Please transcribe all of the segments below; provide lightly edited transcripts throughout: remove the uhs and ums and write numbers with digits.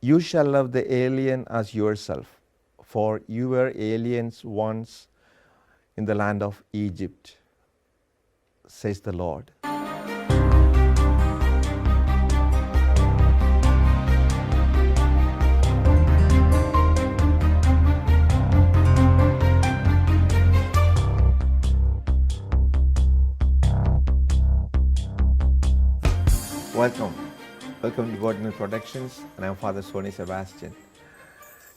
You shall love the alien as yourself, for you were aliens once in the land of Egypt, says the Lord. Welcome. Welcome to Wordnet Productions, and I'm Father Sony Sebastian.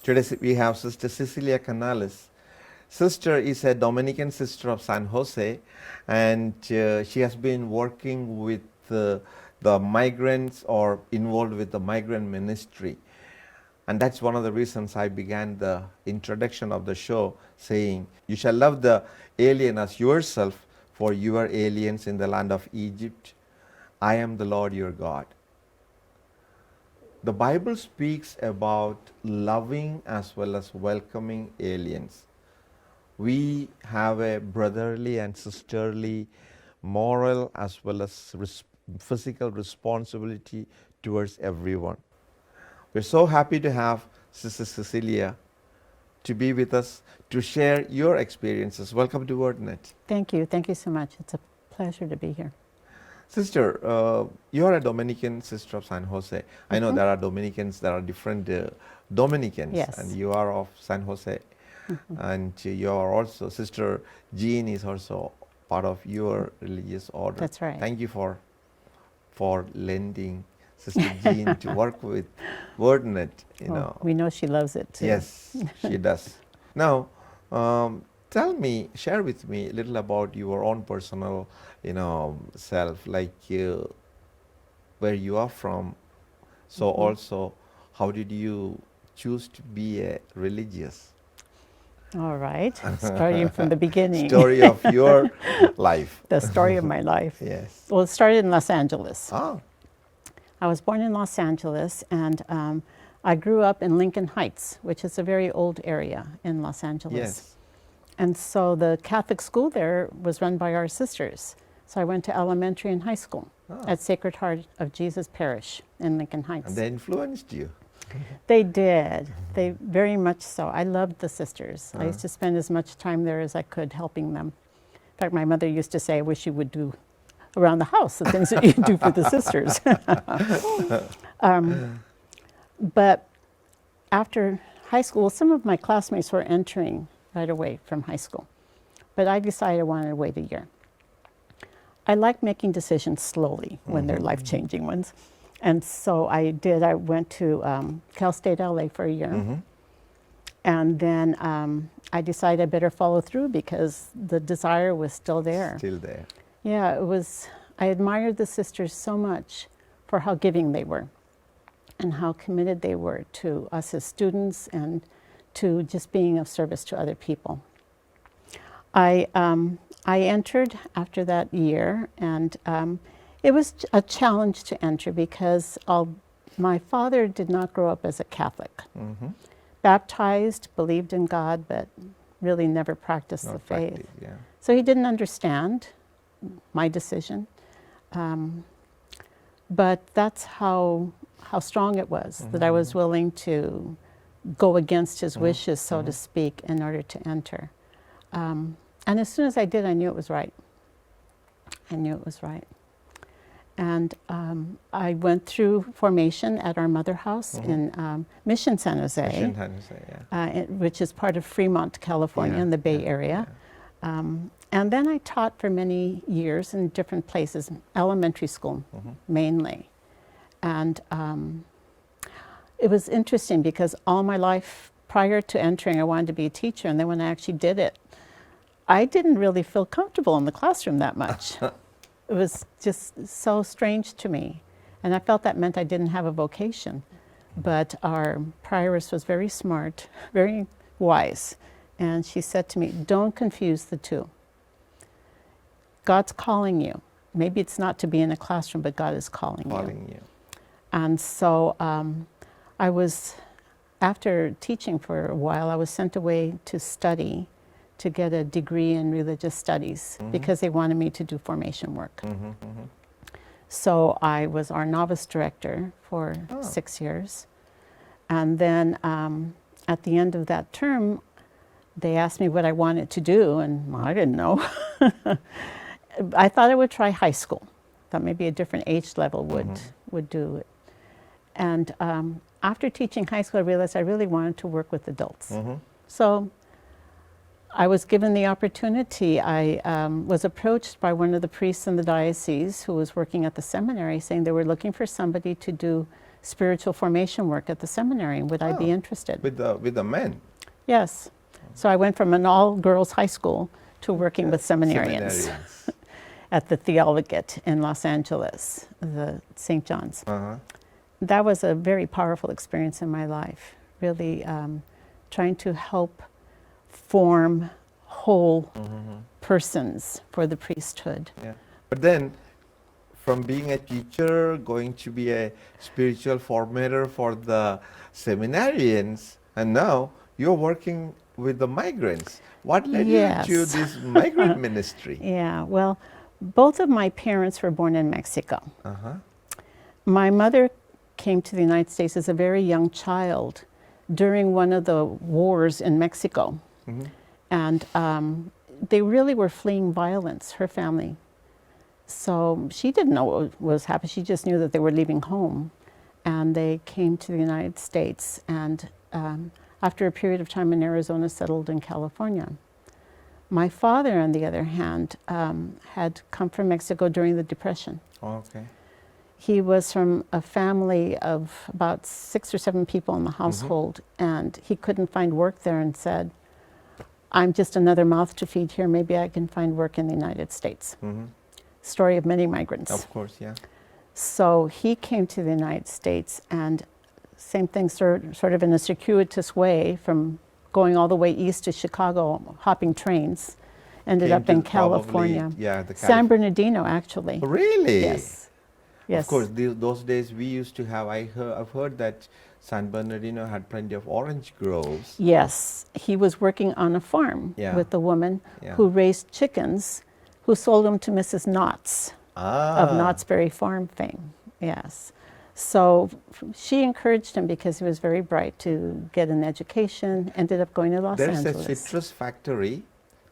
Today we have Sister Cecilia Canales. Sister is a Dominican sister of San Jose, and she has been working with the migrants or involved with the migrant ministry. And that's one of the reasons I began the introduction of the show saying, you shall love the alien as yourself, for you are aliens in the land of Egypt. I am the Lord your God. The Bible speaks about loving as well as welcoming aliens. We have a brotherly and sisterly moral as well as physical responsibility towards everyone. We're so happy to have Sister Cecilia to be with us to share your experiences. Welcome to Wordnet. Thank you. Thank you so much. It's a pleasure to be here. Sister, you are a Dominican sister of San Jose. I know there are Dominicans, there are different Dominicans, Yes. and you are of San Jose. And you are also, Sister Jean is also part of your religious order. That's right. Thank you for lending Sister Jean to work with Wordnet. We know she loves it too. Yes, she does. Now, share with me a little about your own personal, self, like where you are from. So also, how did you choose to be a religious? All right. Starting from the beginning. Story of your life. The story of my life. Yes. Well, it started in Los Angeles. Ah. I was born in Los Angeles, and I grew up in Lincoln Heights, which is a very old area in Los Angeles. Yes. And so the Catholic school there was run by our sisters. So I went to elementary and high school at Sacred Heart of Jesus Parish in Lincoln Heights. And they influenced you. They did. They very much so. I loved the sisters. I used to spend as much time there as I could helping them. In fact, my mother used to say, I wish you would do around the house the things that you do for the sisters. But after high school, some of my classmates were entering right away from high school. But I decided I wanted to wait a year. I like making decisions slowly when they're life-changing ones. And so I did. I went to Cal State LA for a year. And then I decided I better follow through because the desire was still there. Still there. Yeah, it was. I admired the sisters so much for how giving they were and how committed they were to us as students and to just being of service to other people. I entered after that year, and it was a challenge to enter because my father did not grow up as a Catholic. Baptized, believed in God, but really never practiced the faith. Yeah. So he didn't understand my decision. But that's how strong it was, that I was willing to go against his wishes, so to speak, in order to enter. And as soon as I did, I knew it was right. I knew it was right. And I went through formation at our mother house in Mission San Jose, Mission San Jose, which is part of Fremont, California, in the Bay Area. And then I taught for many years in different places, elementary school mainly. And it was interesting because all my life prior to entering, I wanted to be a teacher. And then when I actually did it, I didn't really feel comfortable in the classroom that much. It was just so strange to me. And I felt that meant I didn't have a vocation. But our prioress was very smart, very wise. And she said to me, don't confuse the two. God's calling you. Maybe it's not to be in a classroom, but God is calling you. And so I was, after teaching for a while, I was sent away to study, to get a degree in religious studies, because they wanted me to do formation work. So I was our novice director for 6 years. And then at the end of that term, they asked me what I wanted to do, and I didn't know. I thought I would try high school. Thought maybe a different age level would do it. And after teaching high school, I realized I really wanted to work with adults. So I was given the opportunity. I was approached by one of the priests in the diocese who was working at the seminary, saying they were looking for somebody to do spiritual formation work at the seminary. Would I be interested? With the men? Yes. So I went from an all-girls high school to working with seminarians at the Theologate in Los Angeles, the St. John's. That was a very powerful experience in my life, really trying to help form whole persons for the priesthood. Yeah. But then, from being a teacher, going to be a spiritual formator for the seminarians, and now you're working with the migrants. What led you to this migrant ministry? Yeah, well, both of my parents were born in Mexico. My mother came to the United States as a very young child during one of the wars in Mexico. And they really were fleeing violence, her family. So she didn't know what was happening. She just knew that they were leaving home. And they came to the United States, and after a period of time in Arizona, settled in California. My father, on the other hand, had come from Mexico during the Depression. He was from a family of about 6 or 7 people in the household, and he couldn't find work there and said, I'm just another mouth to feed here. Maybe I can find work in the United States. Story of many migrants. Of course, yeah. So he came to the United States, and same thing, sort of in a circuitous way, from going all the way east to Chicago, hopping trains, ended up in California. San Bernardino, actually. Really? Yes. Yes. Of course, those days we used to have, I've heard that San Bernardino had plenty of orange groves. Yes. He was working on a farm with a woman who raised chickens, who sold them to Mrs. Knott's of Knott's Berry Farm fame. Yes. So she encouraged him, because he was very bright, to get an education, ended up going to Los Angeles. There's a citrus factory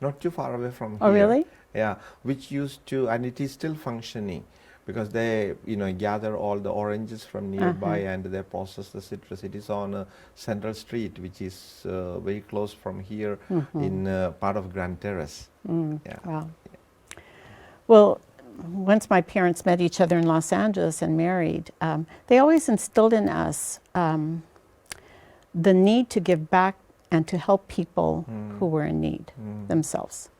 not too far away from here. Oh, really? Yeah, which used to, and it is still functioning, because they, gather all the oranges from nearby and they process the citrus. It is on Central Street, which is very close from here in part of Grand Terrace. Wow. Well, once my parents met each other in Los Angeles and married, they always instilled in us the need to give back and to help people who were in need themselves.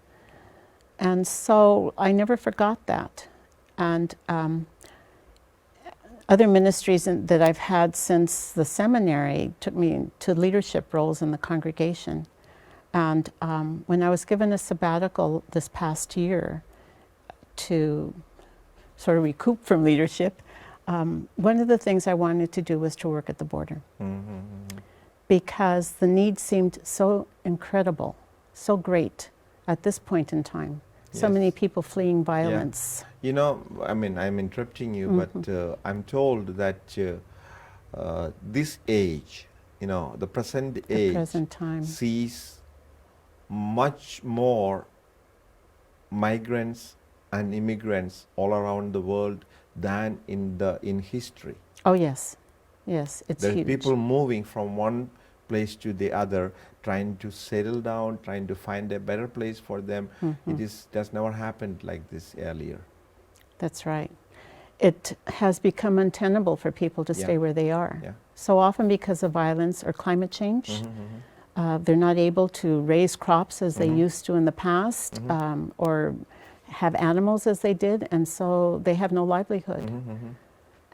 And so I never forgot that. And other ministries that I've had since the seminary took me to leadership roles in the congregation. And when I was given a sabbatical this past year to sort of recoup from leadership, one of the things I wanted to do was to work at the border. Because the need seemed so incredible, so great at this point in time. So many people fleeing violence. I'm interrupting you, but I'm told that this age, the present time, sees much more migrants and immigrants all around the world than in history. Oh yes, yes, it's huge. There are people moving from one place to the other, trying to settle down, trying to find a better place for them. That's never happened like this earlier. That's right. It has become untenable for people to stay where they are. So often because of violence or climate change. They're not able to raise crops as they used to in the past, or have animals as they did, and so they have no livelihood.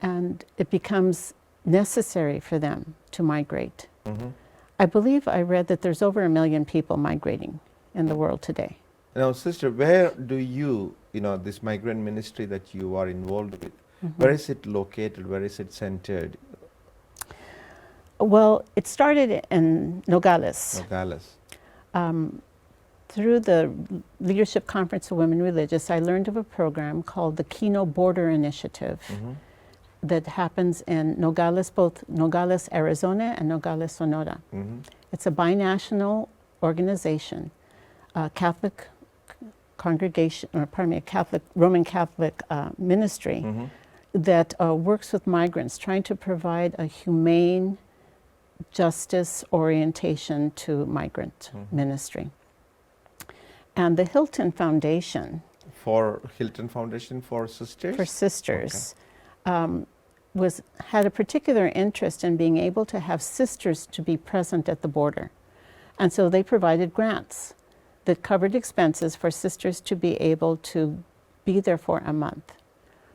And it becomes necessary for them to migrate. I believe I read that there's over 1 million people migrating in the world today. Now, sister, where do you, this migrant ministry that you are involved with, where is it located? Where is it centered? Well, it started in Nogales. Through the Leadership Conference of Women Religious, I learned of a program called the Kino Border Initiative that happens in Nogales, both Nogales, Arizona and Nogales, Sonora. It's a binational organization, a Catholic congregation, or pardon me, a Catholic, Roman Catholic ministry that works with migrants, trying to provide a humane justice orientation to migrant ministry. And the Hilton Foundation. For Hilton Foundation for Sisters? For sisters. Okay. Had a particular interest in being able to have sisters to be present at the border. And so they provided grants that covered expenses for sisters to be able to be there for a month.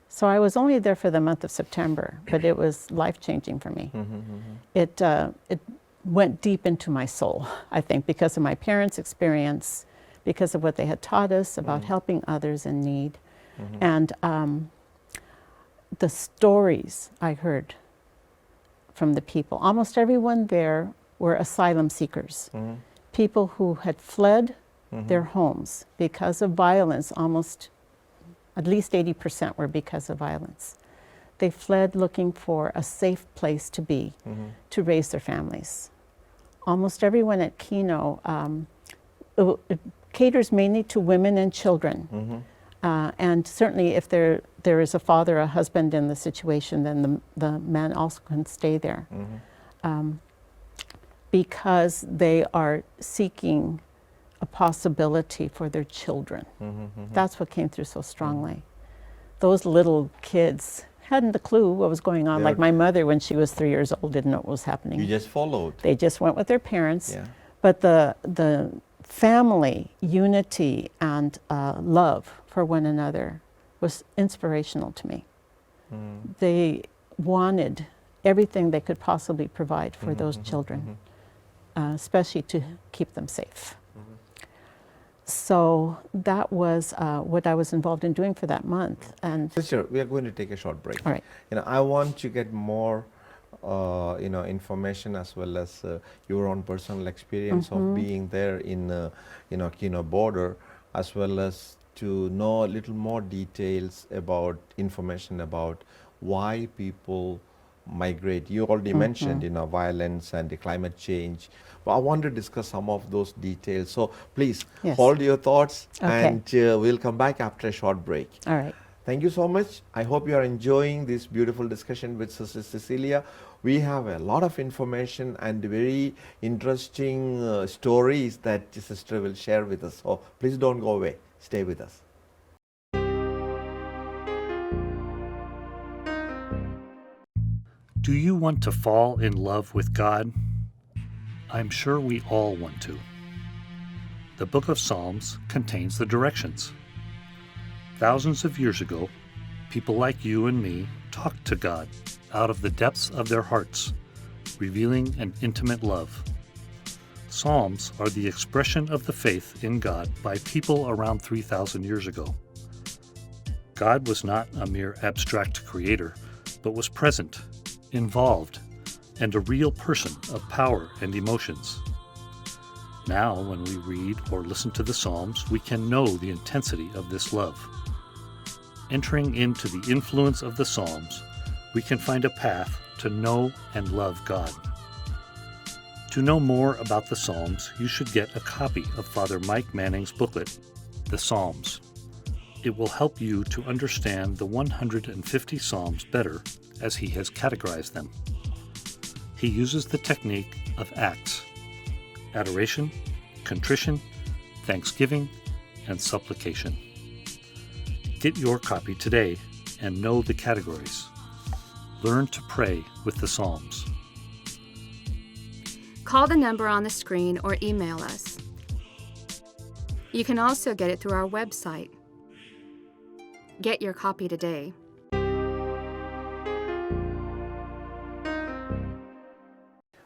So I was only there for the month of September, but it was life-changing for me. It went deep into my soul, I think, because of my parents' experience, because of what they had taught us about helping others in need. And the stories I heard from the people, almost everyone there were asylum seekers, people who had fled their homes because of violence. Almost at least 80% were because of violence. They fled looking for a safe place to be, to raise their families. Almost everyone at Kino it caters mainly to women and children. And certainly if there is a father, a husband in the situation, then the man also can stay there. Because they are seeking a possibility for their children. That's what came through so strongly. Those little kids hadn't a clue what was going on. Like my mother, when she was 3 years old, didn't know what was happening. You just followed. They just went with their parents. But the family unity and love for one another was inspirational to me. They wanted everything they could possibly provide for those children, especially to keep them safe. So that was what I was involved in doing for that month. And Sister, we are going to take a short break. All right. I want to get more information as well as your own personal experience of being there in Kino border, as well as to know a little more details about information about why people migrate. You already mentioned violence and the climate change, but I want to discuss some of those details. So please hold your thoughts, and we'll come back after a short break. All right. Thank you so much. I hope you are enjoying this beautiful discussion with Sister Cecilia. We have a lot of information and very interesting stories that the sister will share with us. So please don't go away. Stay with us. Do you want to fall in love with God? I'm sure we all want to. The book of Psalms contains the directions. Thousands of years ago, people like you and me talked to God out of the depths of their hearts, revealing an intimate love. Psalms are the expression of the faith in God by people around 3,000 years ago. God was not a mere abstract creator, but was present, involved, and a real person of power and emotions. Now, when we read or listen to the Psalms, we can know the intensity of this love. Entering into the influence of the Psalms, we can find a path to know and love God. To know more about the Psalms, you should get a copy of Father Mike Manning's booklet, The Psalms. It will help you to understand the 150 Psalms better as he has categorized them. He uses the technique of acts: adoration, contrition, thanksgiving, and supplication. Get your copy today and know the categories. Learn to pray with the Psalms. Call the number on the screen or email us. You can also get it through our website. Get your copy today.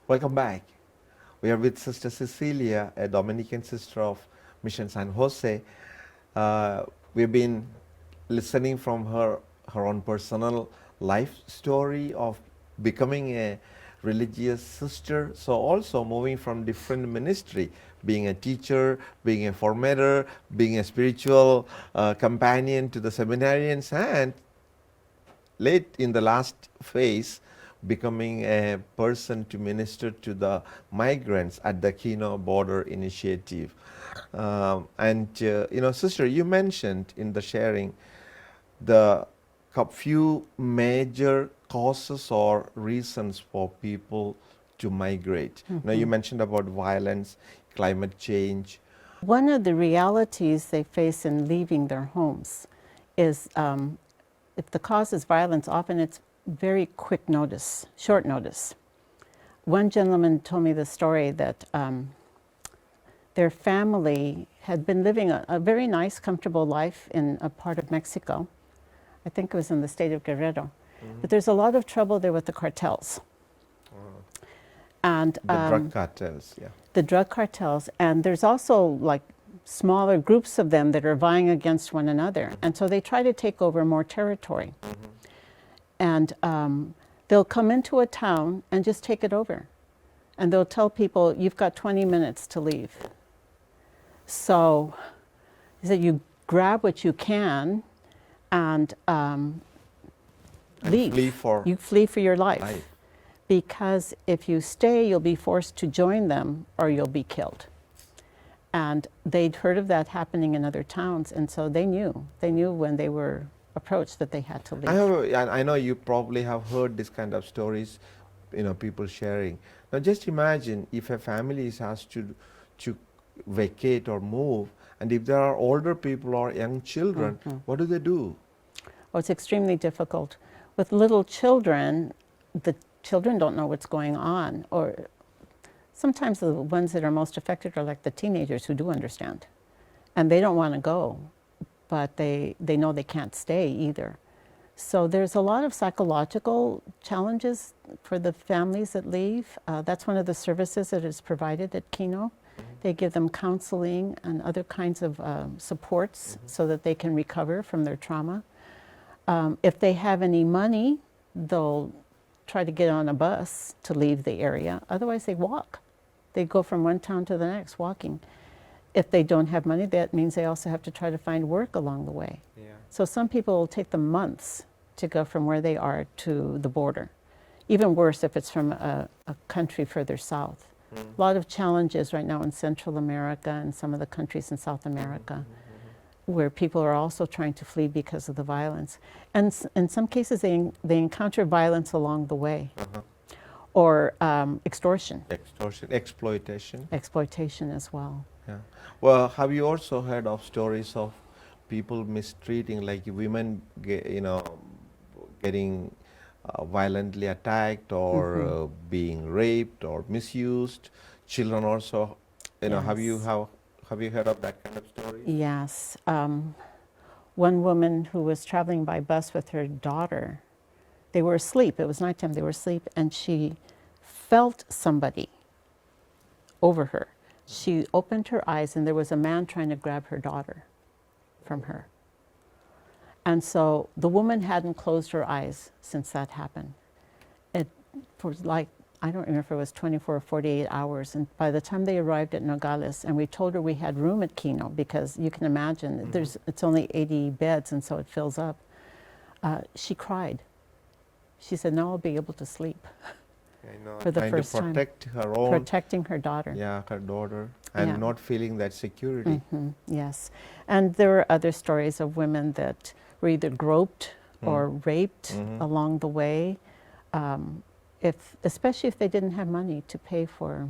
Welcome back. We are with Sister Cecilia, a Dominican sister of Mission San Jose. We've been listening from her own personal life story of becoming a religious sister, so also moving from different ministry, being a teacher, being a formator, being a spiritual companion to the seminarians, and late in the last phase, becoming a person to minister to the migrants at the Kino Border Initiative. Sister, you mentioned in the sharing the few major causes or reasons for people to migrate. Now, you mentioned about violence, climate change. One of the realities they face in leaving their homes is if the cause is violence, often it's very quick notice, short notice. One gentleman told me the story that their family had been living a very nice, comfortable life in a part of Mexico. I think it was in the state of Guerrero. But there's a lot of trouble there with the cartels. And The drug cartels, yeah. the drug cartels, and there's also like smaller groups of them that are vying against one another, and so they try to take over more territory. And they'll come into a town and just take it over, and they'll tell people, you've got 20 minutes to leave. So he said, you grab what you can and leave. You flee for your life. Because if you stay, you'll be forced to join them or you'll be killed. And they'd heard of that happening in other towns, and so they knew when they were approached that they had to leave. I know you probably have heard this kind of stories, people sharing. Now just imagine if a family has to vacate or move, and if there are older people or young children, what do they do? Oh, it's extremely difficult. With little children, the children don't know what's going on, or sometimes the ones that are most affected are like the teenagers who do understand, and they don't want to go, but they know they can't stay either. So there's a lot of psychological challenges for the families that leave. That's one of the services that is provided at Kino. They give them counseling and other kinds of supports so that they can recover from their trauma. If they have any money, they'll try to get on a bus to leave the area. Otherwise, they walk. They go from one town to the next walking. If they don't have money, that means they also have to try to find work along the way. Yeah. So some people will take them months to go from where they are to the border. Even worse if it's from a country further south. A lot of challenges right now in Central America and some of the countries in South America, where people are also trying to flee because of the violence. And in some cases, they encounter violence along the way. Or extortion. Exploitation. Exploitation as well. Yeah. Well, have you also heard of stories of people mistreating, like women, getting violently attacked or being raped or misused? Children also, Yes. Have you heard of that kind of story? Yes. One woman who was traveling by bus with her daughter, they were asleep. It was nighttime. They were asleep, and she felt somebody over her. She opened her eyes, and there was a man trying to grab her daughter from her. And so the woman hadn't closed her eyes since that happened. It was like, I don't remember if it was 24 or 48 hours. And by the time they arrived at Nogales, and we told her we had room at Kino, because you can imagine, it's only 80 beds, and so it fills up. She cried. She said, now I'll be able to sleep. For the first time. Protecting her daughter. Yeah, her daughter. And not feeling that security. Yes. And there were other stories of women that were either groped or raped along the way, especially if they didn't have money to pay for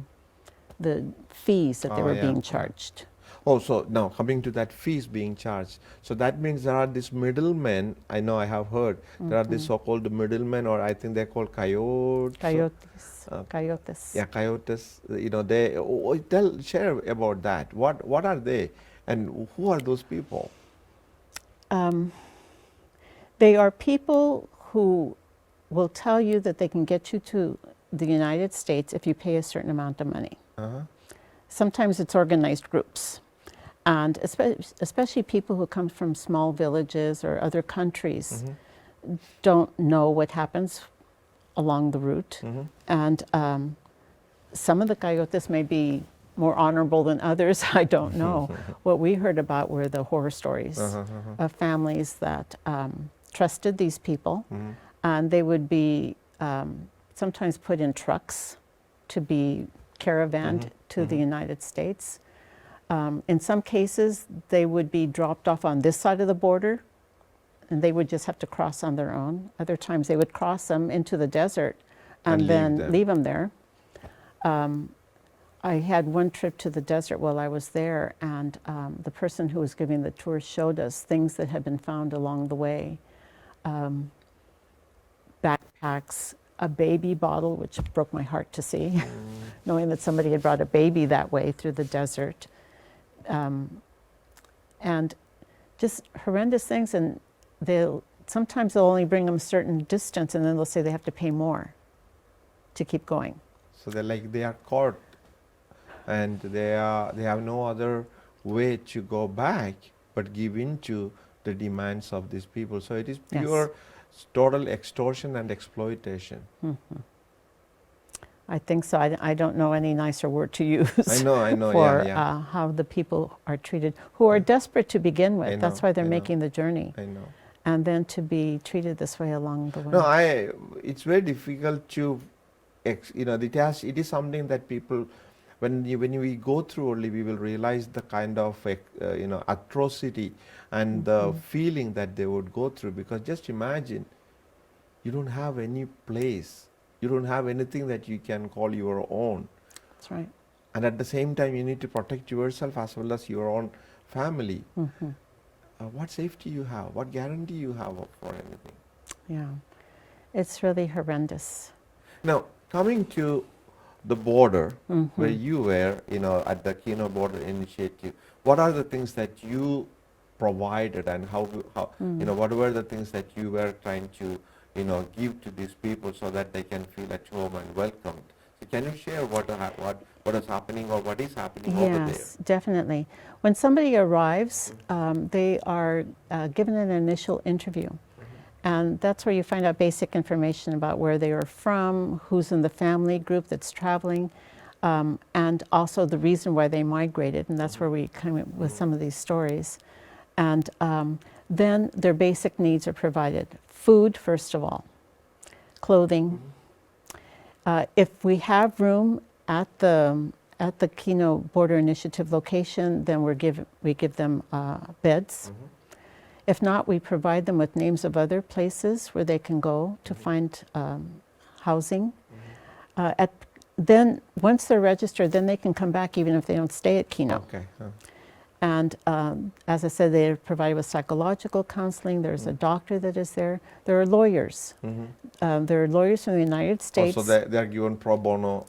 the fees that they were being charged. Oh, so now coming to that fees being charged. So that means there are these middlemen, I know I have heard, there are these so-called middlemen, or I think they're called coyotes. Coyotes. Yeah, coyotes. Share about that. What are they, and who are those people? They are people who will tell you that they can get you to the United States if you pay a certain amount of money. Sometimes it's organized groups. And especially people who come from small villages or other countries don't know what happens along the route. And some of the coyotes may be more honorable than others, I don't know. What we heard about were the horror stories of families that trusted these people and they would be sometimes put in trucks to be caravanned to the United States. In some cases, they would be dropped off on this side of the border, and they would just have to cross on their own. Other times, they would cross them into the desert and then leave them there. I had one trip to the desert while I was there, and the person who was giving the tour showed us things that had been found along the way. Backpacks, a baby bottle, which broke my heart to see, knowing that somebody had brought a baby that way through the desert. And just horrendous things, and sometimes they'll only bring them a certain distance, and then they'll say they have to pay more to keep going. So they are caught, and they have no other way to go back but give in to the demands of these people. So it is pure total extortion and exploitation. I think so. I don't know any nicer word to use. I know, for yeah. How the people are treated, who are desperate to begin with. That's why they're making the journey. I know. And then to be treated this way along the way. No, it's very difficult to, it is something that people, when we go through only, we will realize the kind of, atrocity and the feeling that they would go through. Because just imagine, you don't have any place. You don't have anything that you can call your own. That's right. And at the same time, you need to protect yourself as well as your own family. What safety you have? What guarantee you have for anything? Yeah, it's really horrendous. Now, coming to the border where you were, at the Kino Border Initiative, what are the things that you provided, and how what were the things that you were trying to give to these people so that they can feel at home and welcomed? So can you share what is happening or what is happening over there? Yes, definitely. When somebody arrives, they are given an initial interview. And that's where you find out basic information about where they are from, who's in the family group that's traveling, and also the reason why they migrated. And that's where we come in with some of these stories. And then their basic needs are provided. Food, first of all, clothing. If we have room at the Kino Border Initiative location, then we give them beds. If not, we provide them with names of other places where they can go to find housing. Then once they're registered, then they can come back even if they don't stay at Kino. Okay. And as I said, they're provided with psychological counseling. There's a doctor that is there. There are lawyers. There are lawyers from the United States. Also, they're given pro bono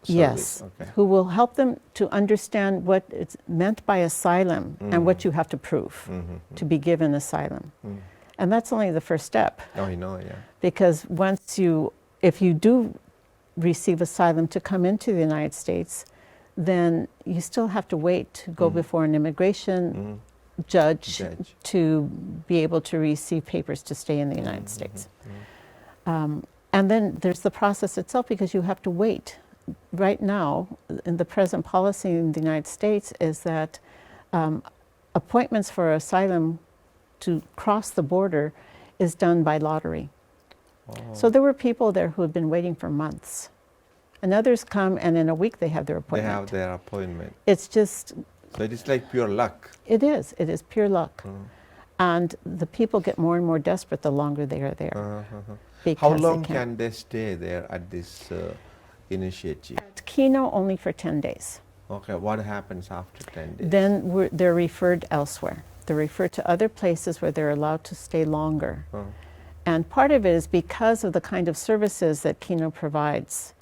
service. Yes, who will help them to understand what is meant by asylum and what you have to prove to be given asylum. And that's only the first step. Oh, I know, yeah. Because if you do receive asylum to come into the United States, then you still have to wait to go before an immigration judge to be able to receive papers to stay in the United States. And then there's the process itself, because you have to wait. Right now, in the present policy in the United States is that appointments for asylum to cross the border is done by lottery. So there were people there who had been waiting for months. And others come, and in a week they have their appointment. They have their appointment. It's just... So it is like pure luck. It is pure luck. And the people get more and more desperate the longer they are there. How long can they stay there at this initiative? At Kino, only for 10 days. Okay, what happens after 10 days? Then they're referred elsewhere. They're referred to other places where they're allowed to stay longer. And part of it is because of the kind of services that Kino provides.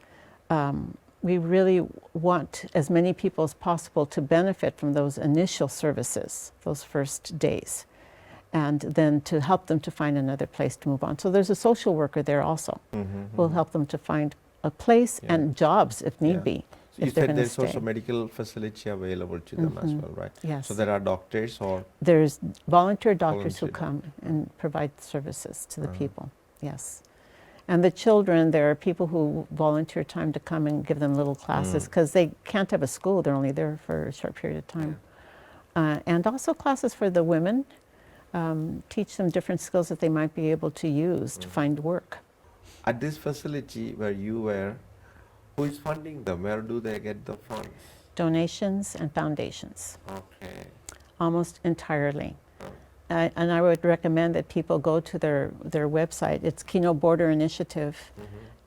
We really want as many people as possible to benefit from those initial services, those first days, and then to help them to find another place to move on. So there's a social worker there also who will help them to find a place and jobs if need be. So you said there's also medical facility available to them as well, right? Yes. So there are doctors or? There's volunteer doctors who come and provide services to the people, yes. And the children, there are people who volunteer time to come and give them little classes because they can't have a school. They're only there for a short period of time. And also classes for the women teach them different skills that they might be able to use to find work. At this facility where you were, who is funding them? Where do they get the funds? Donations and foundations, Okay. almost entirely. And I would recommend that people go to their website. It's Kino Border Initiative.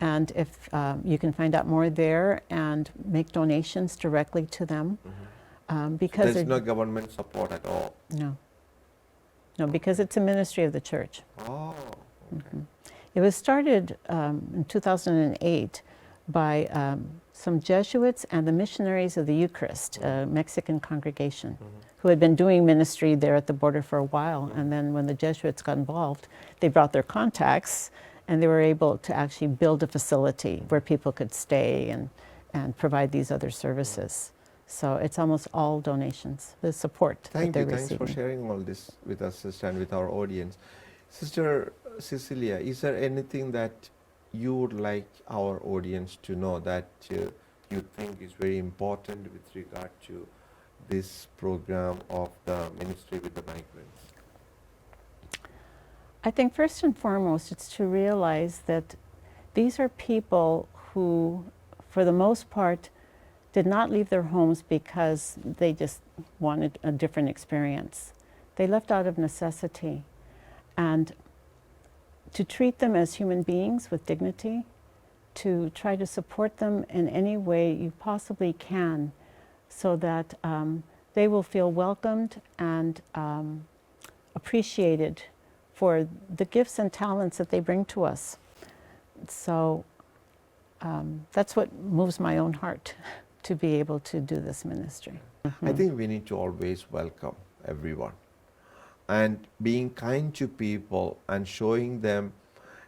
And if you can find out more there and make donations directly to them. Because There's no government support at all. No. No, because it's a ministry of the church. Oh, okay. It was started in 2008 by some Jesuits and the missionaries of the Eucharist, a Mexican congregation, who had been doing ministry there at the border for a while. And then when the Jesuits got involved, they brought their contacts and they were able to actually build a facility where people could stay and provide these other services. So it's almost all donations, the support that they're receiving. Thanks for sharing all this with us, Sister, and with our audience. Sister Cecilia, is there anything that you would like our audience to know that you think is very important with regard to this program of the ministry with the migrants? I think first and foremost, it's to realize that these are people who, for the most part, did not leave their homes because they just wanted a different experience. They left out of necessity. And to treat them as human beings with dignity, to try to support them in any way you possibly can so that they will feel welcomed and appreciated for the gifts and talents that they bring to us. So that's what moves my own heart to be able to do this ministry. I think we need to always welcome everyone. And being kind to people and showing them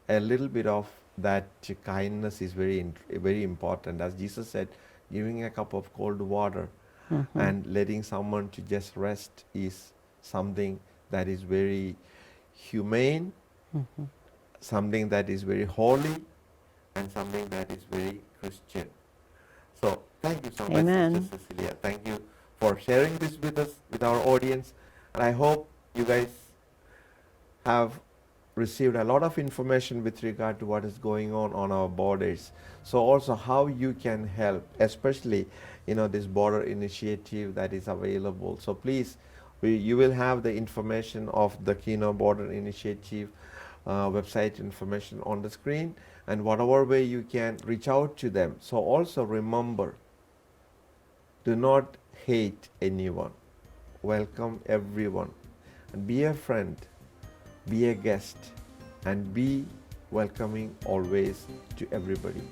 a little bit of that kindness is very important. As Jesus said, giving a cup of cold water and letting someone to just rest is something that is very humane, something that is very holy, and something that is very Christian. So thank you so much, Sister Cecilia. Thank you for sharing this with us, with our audience. And I hope you guys have received a lot of information with regard to what is going on our borders. So also how you can help, especially this border initiative that is available. So please, you will have the information of the Kino Border Initiative website information on the screen, and whatever way you can reach out to them. So also remember, do not hate anyone. Welcome everyone. And be a friend, be a guest, and be welcoming always to everybody.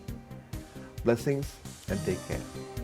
Blessings and take care.